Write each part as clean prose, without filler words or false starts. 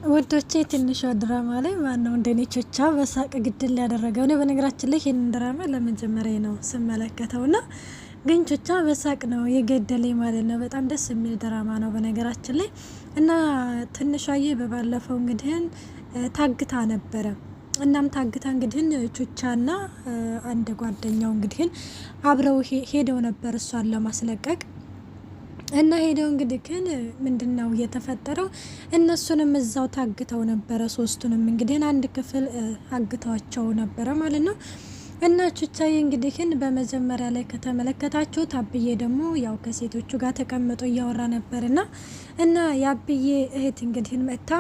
ወዶቼ ትንሿ ድራማ ላይ ማነው እንደኔ ቾቻ በሳቅ ግድል ያደረገው ነው። በነገራችን ላይ ይሄንን ድራማ ለመጀመሪያ ነው ስመለከተውና ግን ቾቻ በሳቅ ነው የገደለኝ ማለት ነው። በጣም ደስ የሚል ድራማ ነው በነገራችን ላይ እና ትንሿዬ በባለፈው እንግዲህ ታግታ ነበረ። እናም ታግታ እንግዲህ ቾቻና አንድ ጓደኛው እንግዲህ አብረው ሄደው ነበር እሷን ለማስለቀቅ እና ሄደው እንግዲህ ግን ምንድነው የተፈጠረው? እነሱንም እዛው ታግተው ነበረ። ሶስቱንም እንግዲህ አንድ ክፍል አግተዋቸው ነበረ ማለት ነው። እና ቹቻዬ እንግዲህ ግን በመጀመሪያ ላይ ከተመለከታችሁ አብዬ ደግሞ ያው ከሴቶቹ ጋር ተቀምጦ እያወራ ነበርና እና የአብዬ እህት እንግዲህ መታ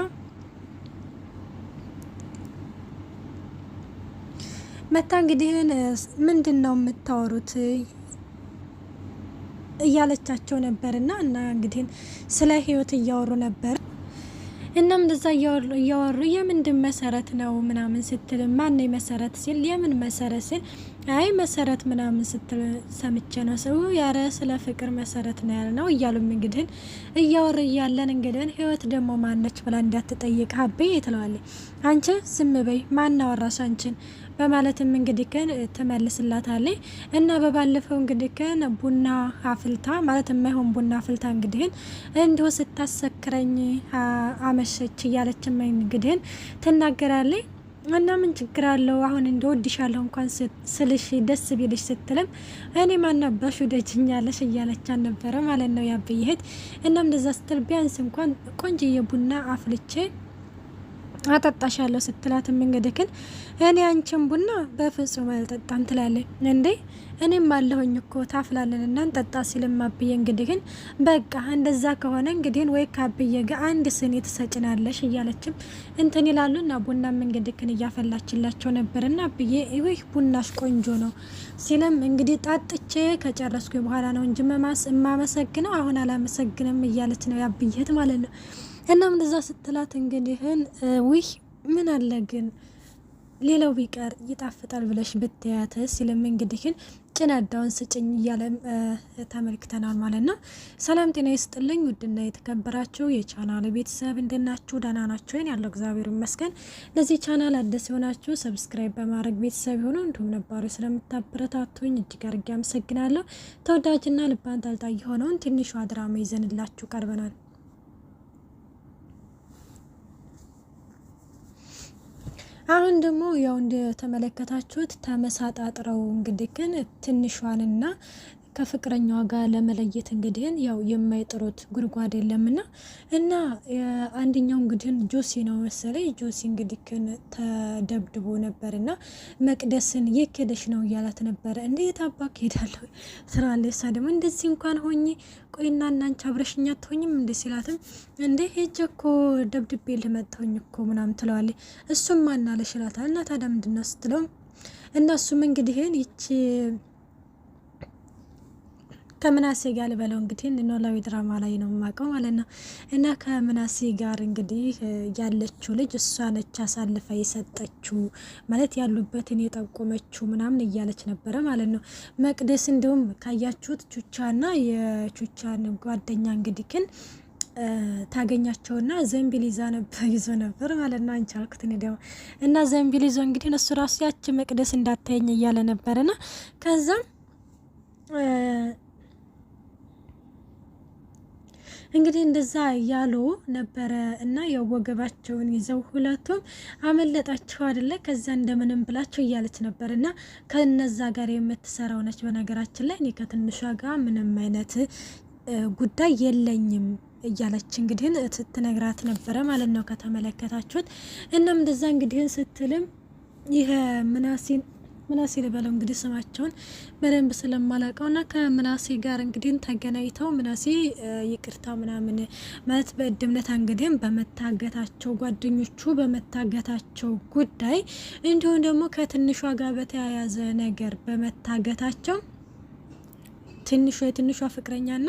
እንግዲህ ምንድነው የምታወሩት እያለቻቸው ነበርና እና እንግዲህ ስለ ህይወት እያወሩ ነበር። እናም እንደዛ እያወሩ የምንድን መሰረት ነው ምናምን ስትል ማን ነው መሰረት ሲል የምን መሰረት ሲል አይ መሰረት ምናምን ስትል ሰምቼ ነው ሰው ያረ ስለ ፍቅር መሰረት ነው ያልነው እያሉም እንግዲህ እያወሩ እያለን እንግዲህ ህይወት ደግሞ ማነች ብላ እንዳትጠይቅ ሀቤ ትለዋለች። አንቺ ዝም በይ ማን አወራሽ አንቺን በማለትም እንግዲህ ከን ትመልስላታለች። እና በባለፈው እንግዲህ ከን ቡና አፍልታ ማለት የማይሆን ቡና አፍልታ እንግዲህ እንዲሁ ስታሰክረኝ አመሸች እያለችም እንግዲህ ትናገራለች። እና ምን ችግር አለው አሁን እንደወድሻለሁ እንኳን ስልሽ ደስ ቢልሽ ስትልም እኔ ማናባሹ ደጅኛለሽ እያለቻን ነበረ ማለት ነው ያብይሄት። እናም እንደዛ ስትል ቢያንስ እንኳን ቆንጅዬ ቡና አፍልቼ አጠጣሻለሁ ስትላትም እንግዲህ ግን እኔ አንቺን ቡና በፍጹም አልጠጣም ትላለች። እንዴ እኔም አለሁኝ እኮ ታፍላለን እና እንጠጣ ሲልም አብዬ እንግዲህ ግን በቃ እንደዛ ከሆነ እንግዲህ ወይ ከአብዬ ጋር አንድ ስኒ ትሰጭናለሽ እያለችም እንትን ይላሉና ቡናም እንግዲህ ግን እያፈላችላቸው ነበርና አብዬ ወይ ቡናሽ ቆንጆ ነው ሲልም እንግዲህ ጣጥቼ ከጨረስኩ በኋላ ነው እንጂ የማመሰግነው አሁን አላመሰግንም እያለች ነው ያብዬት ማለት ነው። እናም እንደዛ ስትላት እንግዲህን ውይ ምን አለ ግን ሌላው ቢቀር ይጣፍጣል ብለሽ ብትያተ ሲልም እንግዲህን ጭናዳውን ስጭኝ እያለ ተመልክተናል ማለት ነው። ሰላም ጤና ይስጥልኝ ውድና የተከበራችሁ የቻናል ቤተሰብ እንደናችሁ ደህና ናችሁ? ያለው እግዚአብሔር ይመስገን። ለዚህ ቻናል አዲስ የሆናችሁ ሰብስክራይብ በማድረግ ቤተሰብ ሆኖ እንዲሁም ነባሩ ስለምታበረታቱኝ እጅግ አድርጌ አመሰግናለሁ። ተወዳጅና ልብ አንጠልጣይ የሆነውን ትንሿ ድራማ ይዘንላችሁ ቀርበናል። አሁን ደግሞ ያው እንደተመለከታችሁት ተመሳጣጥረው እንግዲህ ግን ትንሿንና ከፍቅረኛዋ ጋር ለመለየት እንግዲህ ያው የማይጥሩት ጉድጓድ የለምና እና አንደኛው እንግዲህ ጆሲ ነው መሰለኝ ጆሲ እንግዲህ ተደብድቦ ነበርና መቅደስን የከደሽ ነው እያላት ነበር። እንዴት አባክ ሄዳለሁ ስራለሳ ደግሞ እንደዚህ እንኳን ሆኜ ቆይና እናንቺ አብረሽኛ አትሆኝም እንደ ሲላትም እንዴ ሄጄ እኮ ደብድቤ ልመጣሁኝ እኮ ምናምን ትለዋለች። እሱም ማናለሽ ይላታል። እና ታዲያ ምንድነው ስትለው እነሱም እንግዲህ ይቺ ከምናሴ ጋር ልበለው እንግዲህ ኖላዊ ድራማ ላይ ነው የማውቀው ማለት ነው። እና ከምናሴ ጋር እንግዲህ ያለችው ልጅ እሷ ነች አሳልፋ የሰጠችው ማለት ያሉበትን የጠቆመችው ምናምን እያለች ነበረ ማለት ነው መቅደስ። እንዲሁም ካያችሁት ቹቻና የቹቻን ጓደኛ እንግዲህ ግን ታገኛቸውና ዘንቢል ይዞ ነበር ማለት ነው። አንቺ አልኩት ነው እና ዘንቢል ይዞ እንግዲህ እሱ ራሱ ያቺ መቅደስ እንዳታየኝ እያለ ነበርና ከዛ እንግዲህ እንደዛ ያሉ ነበረ እና ያው ወገባቸውን ይዘው ሁለቱም አመለጣቸው አይደለ? ከዛ እንደምንም ብላቸው እያለች ነበር እና ከነዛ ጋር የምትሰራው ነች። በነገራችን ላይ እኔ ከትንሿ ጋር ምንም አይነት ጉዳይ የለኝም እያለች እንግዲህ ስትነግራት ነበረ ማለት ነው ከተመለከታችሁት። እናም እንደዛ እንግዲህ ስትልም ይሄ ምናሴ ልበለው እንግዲህ ስማቸውን በደንብ ስለማላውቀውና ከምናሴ ጋር እንግዲህ ተገናኝተው ምናሴ ይቅርታ ምናምን ማለት በእድምነት እንግዲህ በመታገታቸው ጓደኞቹ በመታገታቸው ጉዳይ እንዲሁም ደግሞ ከትንሿ ጋር በተያያዘ ነገር በመታገታቸው የትንሿ ፍቅረኛና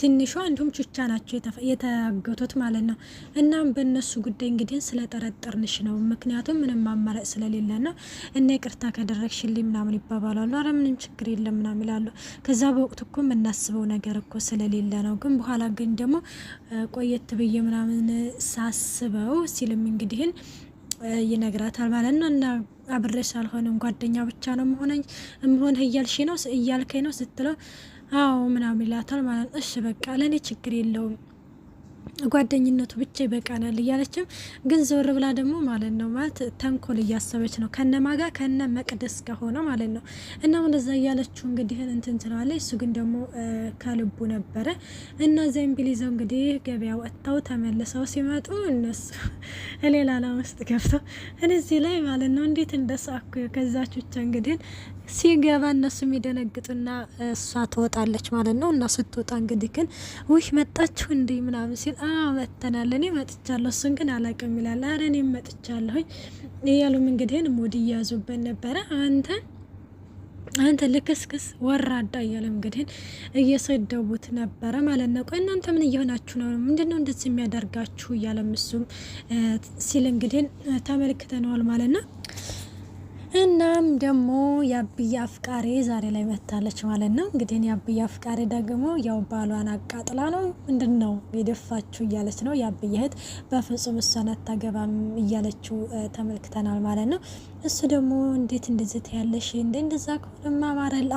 ትንሿ እንዲሁም ቹቻ ናቸው የተገቱት ማለት ነው። እናም በእነሱ ጉዳይ እንግዲህ ስለጠረጠርንሽ ነው፣ ምክንያቱም ምንም አማራጭ ስለሌለ ነው እና ይቅርታ ከደረግሽልኝ ምናምን ይባባላሉ። አረ ምንም ችግር የለም ምናምን ይላሉ። ከዛ በወቅቱ እኮ የምናስበው ነገር እኮ ስለሌለ ነው፣ ግን በኋላ ግን ደግሞ ቆየት ብዬ ምናምን ሳስበው ሲልም እንግዲህን ይነግራታል ማለት ነው። እና አብሬሽ አልሆንም ጓደኛ ብቻ ነው መሆን እያልከኝ ነው ስትለው አዎ ምናምን ይላታል ማለት ነው። እሺ በቃ ለእኔ ችግር የለውም ጓደኝነቱ ብቻ ይበቃናል እያለችም ግን ዘወር ብላ ደግሞ ማለት ነው ማለት ተንኮል እያሰበች ነው ከነማጋ ከነ መቅደስ ከሆነ ማለት ነው። እና እንደዛ እያለችው እንግዲህ እንትን ትላለች። እሱ ግን ደግሞ ከልቡ ነበረ እና ዘንቢል ይዘው እንግዲህ ገበያ ወጥተው ተመልሰው ሲመጡ እነሱ ሌላ ዓለም ውስጥ ገብተው እዚህ ላይ ማለት ነው እንዴት እንደሳኩ ከዛች ብቻ እንግዲህ ሲገባ እነሱ የሚደነግጡና እሷ ትወጣለች ማለት ነው። እና ስትወጣ እንግዲህ ግን ውይ መጣችሁ እንዴ ምናምን ሲል መጥተናል፣ እኔ መጥቻለሁ፣ እሱን ግን አላውቅም ይላል። አረ እኔም መጥቻለሁኝ እያሉም እንግዲህ ሙድ እያዙበት ነበረ። አንተ ልክስክስ ወራዳ እያለ እንግዲህ እየሰደቡት ነበረ ማለት ነው። ቆይ እናንተ ምን እየሆናችሁ ነው? ምንድነው እንደዚህ የሚያደርጋችሁ? እያለም እሱም ሲል እንግዲህ ተመልክተነዋል ማለት ነው። እናም ደግሞ የአብዬ አፍቃሪ ዛሬ ላይ መታለች ማለት ነው። እንግዲህ የአብዬ አፍቃሪ ደግሞ ያው ባሏን አቃጥላ ነው ምንድን ነው የደፋችሁ እያለች ነው። የአብዬ እህት በፍጹም እሷን አታገባም እያለችው ተመልክተናል ማለት ነው። እሱ ደግሞ እንዴት እንደዚህ ያለሽ እንደዛ ከሆነማ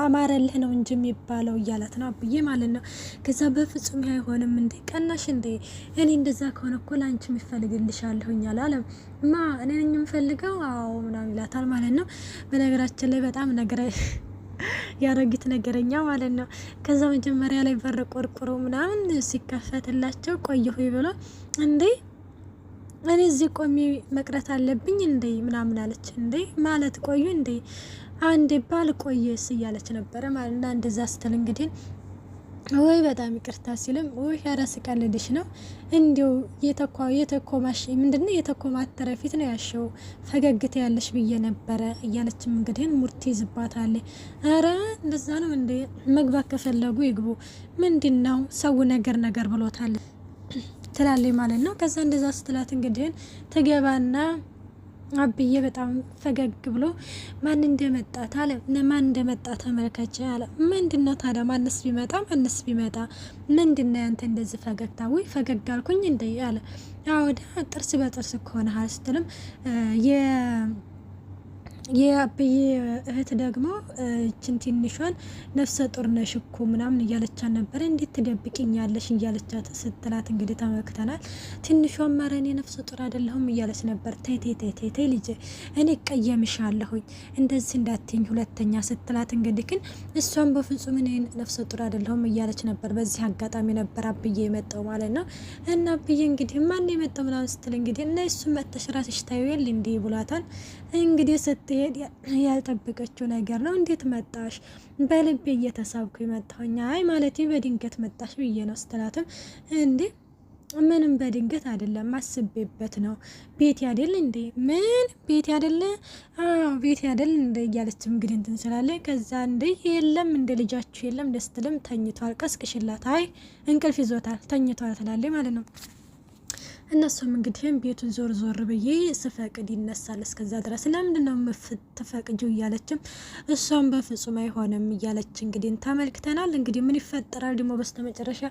አማረልህ ነው እንጂ የሚባለው እያላት ነው አብዬ ማለት ነው። ከዛ በፍጹም አይሆንም እንዴ ቀናሽ እንዴ እኔ እንደዛ ከሆነ እኮ ላንቺ የሚፈልግልሻለሁኝ አላለም ማ እኔ ነኝ የምፈልገው አዎ ምናምን ይላታል ማለት ነው። በነገራችን ላይ በጣም ነገር ያረጊት ነገረኛ ማለት ነው። ከዛ መጀመሪያ ላይ በር ቆርቆሮ ምናምን ሲከፈትላቸው ቆየሁ ብሎ እንዴ እኔ እዚህ ቆሜ መቅረት አለብኝ እንዴ ምናምን አለች። እንዴ ማለት ቆዩ እንዴ አንዴ ባል ቆየስ እያለች ነበረ ማለት ነው። እንደዛ ስትል እንግዲህ ወይ በጣም ይቅርታ ሲልም ወይ ያራስ ቀልድሽ ነው እንዲው የተኮማሽ ምንድነው የተኮማተረ ፊት ነው ያሸው ፈገግታ ያለሽ ብዬ ነበረ እያለችም እንግዲህ ሙርቲ ዝባታለ። አረ እንደዛ ነው እንዴ መግባት ከፈለጉ ይግቡ ምንድነው ሰው ነገር ብሎታል ትላለች ማለት ነው። ከዛ እንደዛ ስትላት እንግዲህ ተገባና አብዬ በጣም ፈገግ ብሎ ማን እንደመጣ አለ። ማን እንደመጣ ተመልከች አለ። ምንድነው ታዲያ ማንስ ቢመጣ ምንድነው ያንተ እንደዚህ ፈገግታ? ወይ ፈገግ አልኩኝ እንደ አለ። አወዳ ጥርስ በጥርስ ከሆነ ስትልም የአብዬ እህት ደግሞ እችን ትንሿን ነፍሰ ጡር ነሽ እኮ ምናምን እያለቻት ነበረ። እንዴት ትደብቅኛለሽ እያለቻት ስትላት እንግዲህ ተመልክተናል። ትንሿን ማረ እኔ ነፍሰ ጡር አይደለሁም እያለች ነበር። ተይ ልጄ እኔ እቀየምሻለሁኝ እንደዚህ እንዳትኝ ሁለተኛ ስትላት እንግዲህ ግን እሷን በፍጹም እኔ ነፍሰ ጡር አይደለሁም እያለች ነበር። በዚህ አጋጣሚ ነበር አብዬ የመጣው ማለት ነው። እና አብዬ እንግዲህ ማን የመጣው ምናምን ስትል እንግዲህ እና እሱ መጥተሽ ራስሽ ታዩ የለ እንዲህ ብሏታል። እንግዲህ ስትሄድ ያልጠበቀችው ነገር ነው። እንዴት መጣሽ? በልቤ እየተሳብኩ መጣሁኝ። አይ ማለት በድንገት መጣሽ ብዬ ነው ስትላትም እንዴ ምንም በድንገት አይደለም አስቤበት ነው። ቤት ያደል እንዴ? ምን ቤት ያደል? አዎ ቤት ያደል እንዴ እያለችም እንግዲህ እንትን ስላለ ከዛ እንዴ የለም እንደ ልጃችሁ የለም ደስትልም ተኝቷል፣ ቀስቅሽላት። አይ እንቅልፍ ይዞታል ተኝቷል ትላለች ማለት ነው። እነሱም እንግዲህ ቤቱን ዞር ብዬ ስፈቅድ ይነሳል። እስከዛ ድረስ ለምንድነው የምትፈቅጂው እያለችም እሷም በፍጹም አይሆንም እያለች እንግዲህ ተመልክተናል። እንግዲህ ምን ይፈጠራል ደግሞ በስተመጨረሻ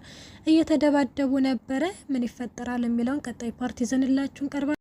እየተደባደቡ ነበረ። ምን ይፈጠራል የሚለውን ቀጣይ ፓርቲ ይዘንላችሁ እንቀርባለን።